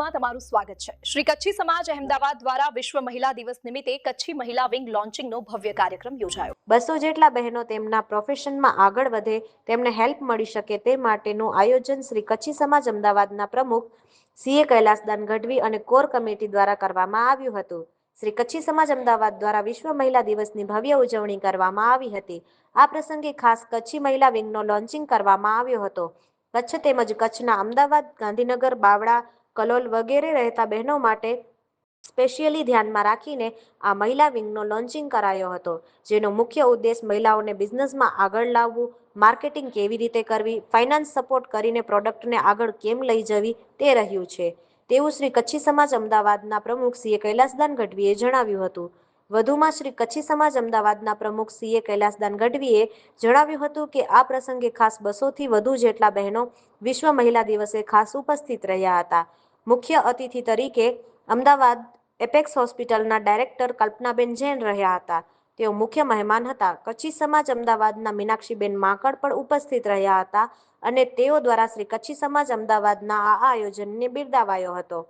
ન્યૂઝમાં તમારું સ્વાગત છે। શ્રી કચ્છી સમાજ અહેમદાબાદ દ્વારા વિશ્વ મહિલા દિવસ નિમિત્તે કચ્છી મહિલા વિંગ લોન્ચિંગનો ભવ્ય કાર્યક્રમ યોજાયો। 200 જેટલા બહેનો તેમના પ્રોફેશનમાં આગળ વધે, તેમને હેલ્પ મળી શકે તે માટેનું આયોજન શ્રી કચ્છી સમાજ અમદાવાદના પ્રમુખ સીએ કૈલાસદાન ગઢવી અને કોર કમિટી દ્વારા કરવામાં આવ્યું હતું। શ્રી કચ્છી સમાજ અમદાવાદ દ્વારા વિશ્વ મહિલા દિવસની ભવ્ય ઉજવણી કરવામાં આવી હતી। આ પ્રસંગે ખાસ કચ્છી મહિલા વિંગનો લોન્ચિંગ કરવામાં આવ્યો હતો। કચ્છ તેમજ કચ્છના અમદાવાદ, ગાંધીનગર, બાવળા, કલોલ વગેરે રહેતા બહેનો માટે સ્પેશિયલી ધ્યાનમાં રાખીને આ મહિલા વિંગનો લોન્ચિંગ કરાયો હતો, જેનો મુખ્ય ઉદ્દેશ મહિલાઓને બિઝનેસમાં આગળ લાવવું, માર્કેટિંગ કેવી રીતે કરવી, ફાઇનાન્સ સપોર્ટ કરીને પ્રોડક્ટને આગળ કેમ લઈ જવી તે રહ્યું છે, તેવું શ્રી કચ્છી સમાજ અમદાવાદના પ્રમુખ સીએ કૈલાસદાન ગઢવીએ જણાવ્યું હતું। વધુમાં શ્રી કચ્છી સમાજ અમદાવાદના પ્રમુખ સીએ કૈલાસદાન ગઢવીએ જણાવ્યું હતું કે આ પ્રસંગે ખાસ 200થી વધુ જેટલા બહેનો વિશ્વ મહિલા દિવસે ખાસ ઉપસ્થિત રહ્યા હતા। મુખ્ય અતિથિ તરીકે અમદાવાદ એપેક્સ હોસ્પિટલના ડાયરેક્ટર કલ્પનાબેન જૈન રહ્યા હતા, તેઓ મુખ્ય મહેમાન હતા। કચ્છી સમાજ અમદાવાદના મીનાક્ષીબેન માકડ પણ ઉપસ્થિત રહ્યા હતા અને તેઓ દ્વારા શ્રી કચ્છી સમાજ અમદાવાદના આ આયોજનને બિરદાવાયો હતો।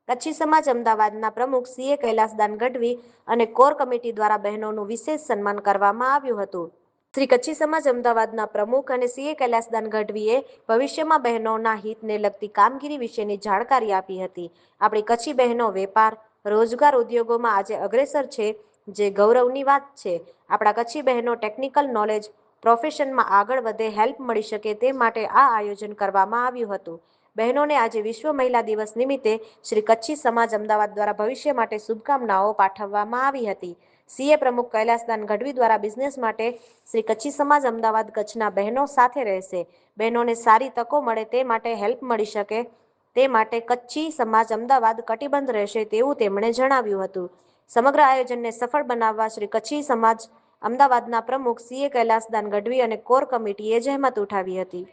કચ્છી સમાજ અમદાવાદના પ્રમુખ સીએ કૈલાસદાન ગઢવી અને કોર કમિટી દ્વારા બહેનોનું વિશેષ સન્માન કરવામાં આવ્યું હતું। શ્રી કચ્છી સમાજ અમદાવાદના પ્રમુખ અને સીએ કૈલાસદાન ગઢવીએ ભવિષ્યમાં બહેનોના હિતને લગતી કામગીરી વિશેની જાણકારી આપી હતી। આપણી કચ્છી બહેનો વેપાર, રોજગાર, ઉદ્યોગોમાં આજે અગ્રેસર છે, જે ગૌરવની વાત છે। આપણા કચ્છી બહેનો ટેકનિકલ નોલેજ, પ્રોફેશનમાં આગળ વધે, હેલ્પ મળી શકે તે માટે આ આયોજન કરવામાં આવ્યું હતું। બહેનોને આજે વિશ્વ મહિલા દિવસ નિમિત્તે શ્રી કચ્છી સમાજ અમદાવાદ દ્વારા ભવિષ્ય માટે શુભકામનાઓ પાઠવવામાં આવી હતી। સીએ પ્રમુખ કૈલાસદાન ગઢવી દ્વારા બિઝનેસ માટે શ્રી કચ્છી સમાજ અમદાવાદ કચ્છના બહેનો સાથે રહેશે, બહેનોને સારી તકો મળે તે માટે હેલ્પ મળી શકે તે માટે કચ્છી સમાજ અમદાવાદ કટિબદ્ધ રહેશે તેવું તેમણે જણાવ્યું હતું। સમગ્ર આયોજનને સફળ બનાવવા શ્રી કચ્છી સમાજ અમદાવાદના પ્રમુખ સીએ કૈલાસદાન ગઢવી અને કોર કમિટીએ જહેમત ઉઠાવી હતી।